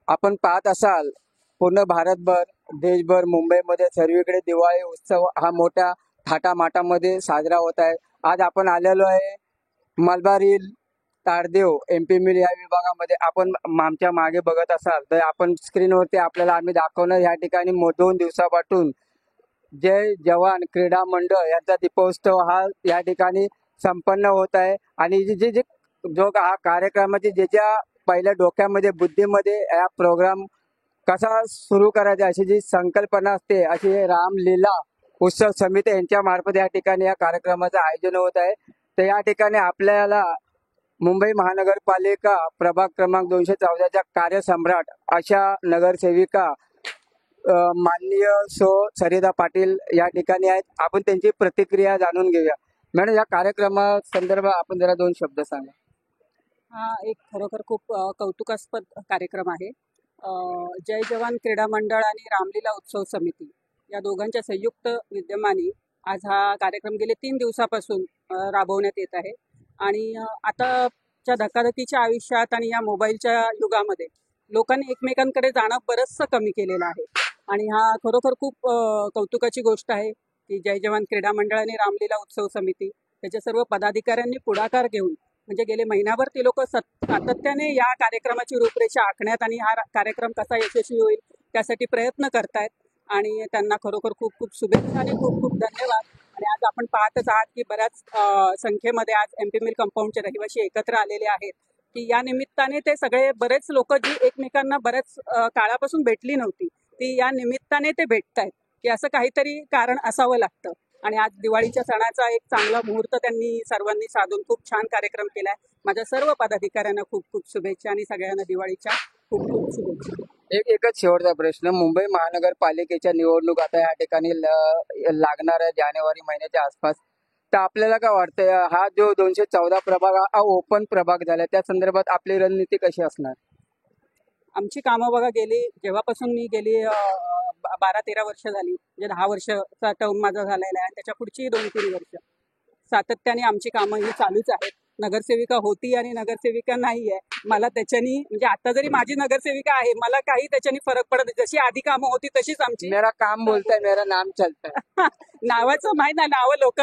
आपण पाहत असाल पूर्ण भारतभर देशभर मुंबईमध्ये सर्वीकडे दिवाळी उत्सव हा मोठ्या थाटामाटामध्ये साजरा होत आहे. आज आपण आलेलो आहे मलबार हिल ताडदेव MP मिल या विभागामध्ये. आपण आमच्या मागे बघत असाल तर आपण स्क्रीनवरती आपल्याला आम्ही दाखवणार या ठिकाणी 2 दिवसापासून जय जवान क्रीडा मंडळ यांचा दीपोत्सव हा या ठिकाणी संपन्न होत आहे. आणि जे जे जो हा कार्यक्रमाची ज्या पहिल्या डोक्यामध्ये बुद्धीमध्ये हा प्रोग्राम कसा सुरू करायचा अशी जी संकल्पना असते अशी रामलीला उत्सव समिती यांच्या मार्फत या ठिकाणी या कार्यक्रमाचं आयोजन होत आहे. तर या ठिकाणी आपल्याला मुंबई महानगरपालिका प्रभाग क्रमांक 214च्या कार्यसम्राट अशा नगरसेविका माननीय सरिता पाटील या ठिकाणी आहेत. आपण त्यांची प्रतिक्रिया जाणून घेऊया. मॅडम, या कार्यक्रमासंदर्भात आपण जरा 2 शब्द सांगा. हा एक खरोखर खूप कौतुकास्पद कार्यक्रम आहे. जय जवान क्रीडा मंडळ आणि रामलीला उत्सव समिती या दोघांच्या संयुक्त विद्यमाने आज हा कार्यक्रम गेले 3 दिवसापासून राबवण्यात येत आहे. आणि आताच्या धकाधकीच्या आयुष्यात आणि या मोबाईलच्या युगामध्ये लोकांनी एकमेकांकडे जाणं बरंचसं कमी केलेलं आहे. आणि हा खरोखर खूप कौतुकाची गोष्ट आहे की जय जवान क्रीडा मंडळ आणि रामलीला उत्सव समिती त्याच्या सर्व पदाधिकाऱ्यांनी पुढाकार घेऊन म्हणजे गेले महिनाभर ते लोक सातत्याने या कार्यक्रमाची रूपरेषा आखण्यात आणि हा कार्यक्रम कसा यशस्वी होईल त्यासाठी प्रयत्न करतायत. आणि त्यांना खरोखर खूप खूप शुभेच्छा आणि खूप खूप धन्यवाद. आणि आज आपण पाहतच आहात की बऱ्याच संख्येमध्ये आज MP मिल कंपाऊंडचे रहिवासी एकत्र आलेले आहेत की या निमित्ताने ते सगळे बरेच लोक जी एकमेकांना बऱ्याच काळापासून भेटली नव्हती ती या निमित्ताने ते भेटतायत की असं काहीतरी कारण असावं लागतं. आणि आज दिवाळीच्या सणाचा एक चांगला मुहूर्त त्यांनी सर्वांनी साधून खूप छान कार्यक्रम केलाय. माझ्या सर्व पदाधिकाऱ्यांना खूप खूप शुभेच्छा आणि सगळ्यांना दिवाळीच्या खूप खूप शुभेच्छा. एकच शेवटचा प्रश्न. मुंबई महानगरपालिकेच्या निवडणूक आता या ठिकाणी लागणार आहे जानेवारी महिन्याच्या आसपास. तर आपल्याला काय वाटतंय हा जो 214 प्रभाग हा ओपन प्रभाग झाला त्या संदर्भात आपली रणनीती कशी असणार? आमची कामं बघा जेव्हापासून मी गेली 12-13 वर्ष झाली म्हणजे 10 वर्षाचा टर्म माझा झालेला आहे आणि त्याच्या पुढची 2-3 वर्ष सातत्याने आमची कामं ही चालूच आहेत. नगरसेविका होती आणि नगरसेविका नाही आहे. मला त्याच्यानी म्हणजे आता जरी माझी नगरसेविका आहे मला काही त्याच्यानी फरक पडत जशी आधी कामं होती तशीच आमची. मेरा काम बोलताय मेरा नाम चलता नावाचं माहित नाही, नावं लोक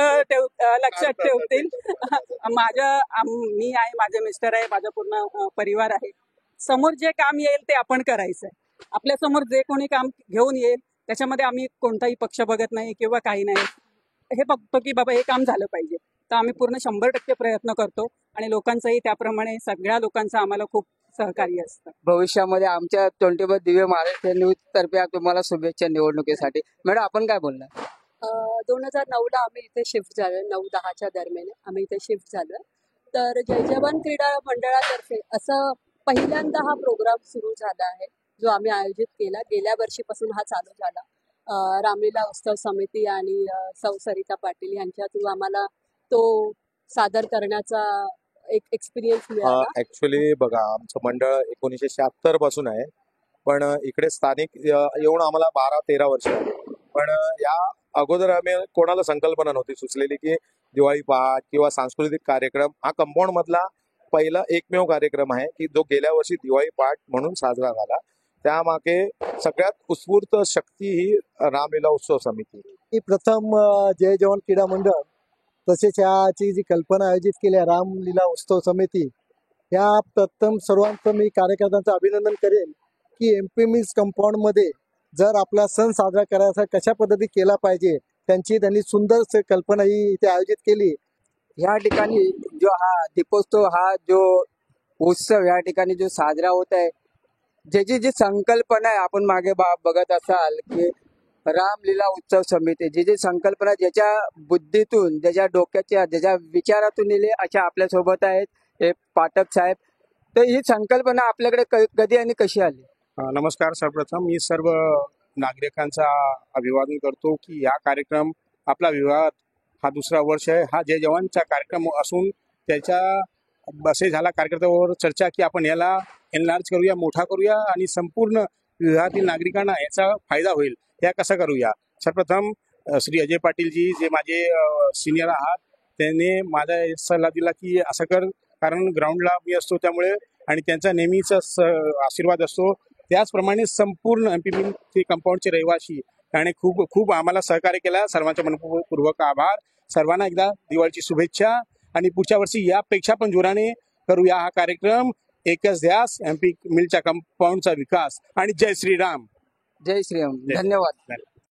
लक्षात ठेवतील. मी आहे, माझे मिस्टर आहे, माझा पूर्ण परिवार आहे. समोर जे काम येईल ते आपण करायचंय. आपल्या समोर जे कोणी काम घेऊन येईल त्याच्यामध्ये आम्ही कोणताही पक्ष बघत नाही किंवा काही नाही. हे बघतो की बाबा हे काम झालं पाहिजे तर आम्ही पूर्ण 100% प्रयत्न करतो आणि लोकांचंही त्याप्रमाणे सगळ्या लोकांचं आम्हाला खूप सहकार्य असतं. भविष्यामध्ये आमच्या 24 दिव्य महाराष्ट्र न्यूज तर्फे तुम्हाला शुभेच्छा निवडणुकीसाठी. मॅडम, आपण काय बोलणार? 2009ला आम्ही इथे शिफ्ट झालोय. 9-10च्या दरम्यान आम्ही इथे शिफ्ट झालोय. तर जय जवान क्रीडा मंडळातर्फे असं पहिल्यांदा हा प्रोग्राम सुरू झाला आहे जो आम्ही आयोजित केला. गेल्या वर्षीपासून हा चालू झाला. रामलीला उत्सव समिती आणि सरिता पाटील यांच्या थ्रू आम्हाला तो सादर करण्याचा एक एक्सपिरियन्स मिळाला. ऍक्च्युली बघा, आमचं मंडळ 1976 पासून आहे, पण इकडे स्थानिक येऊन आम्हाला 12-13 वर्ष झाली. पण या अगोदर आम्ही कोणाला संकल्पना नव्हती सुचलेली की दिवाळी पहाट किंवा सांस्कृतिक कार्यक्रम हा कंपाऊंड मधला पहिला एकमेव कार्यक्रम आहे की जो गेल्या वर्षी दिवाळी पहाट म्हणून साजरा झाला. त्यामागे सगळ्यात उत्स्फूर्त शक्ती ही रामलीला उत्सव समिती ही प्रथम जय जवान क्रीडा मंडळ तसेच याची जी कल्पना आयोजित केली आहे रामलीला उत्सव समिती या प्रथम सर्वांचं मी कार्यकर्त्यांचं अभिनंदन करेन की MP मिल्स कंपाऊंडमध्ये जर आपला सण साजरा करायचा कशा पद्धती केला पाहिजे त्यांनी सुंदर कल्पना ही इथे आयोजित केली. या ठिकाणी जो हा दीपोत्सव हा जो उत्सव या ठिकाणी जो साजरा होत आहे ज्याची जी संकल्पना आहे आपण मागे बघत असाल की रामलीला उत्सव समिती जी संकल्पना ज्याच्या बुद्धीतून ज्याच्या डोक्याच्या ज्याच्या विचारातून येईल अशा आपल्या सोबत आहेत हे पाठक साहेब. तर ही संकल्पना आपल्याकडे कधी आणि कशी आली? नमस्कार. सर्वप्रथम मी सर्व नागरिकांचा अभिवादन करतो की हा कार्यक्रम आपला विवाह हा 2रा वर्ष आहे. हा जय जवानचा कार्यक्रम असून त्याच्या असे झाला कार्यकर्त्यावर चर्चा की आपण याला एनलार्ज करूया, मोठा करूया आणि संपूर्ण विभागातील नागरिकांना याचा फायदा होईल. या कसं करूया? सर्वप्रथम श्री अजय पाटीलजी जे माझे सिनियर आहात त्यांनी माझा सल्ला दिला की असं कर, कारण ग्राउंडला मी असतो त्यामुळे आणि त्यांचा नेहमीच आशीर्वाद असतो त्याचप्रमाणे संपूर्ण एमपी मिल कंपाऊंडचे रहिवासी आणि खूप खूप आम्हाला सहकार्य केला. सर्वांचे मनपूर्वक आभार. सर्वांना एकदा दिवाळीची शुभेच्छा आणि पुढच्या वर्षी यापेक्षा पण जोराने करूया हा कार्यक्रम. एकच ध्यास एमपी मिलच्या कंपाऊंडचा विकास आणि जय श्रीराम. जय श्रीराम. जय. धन्यवाद.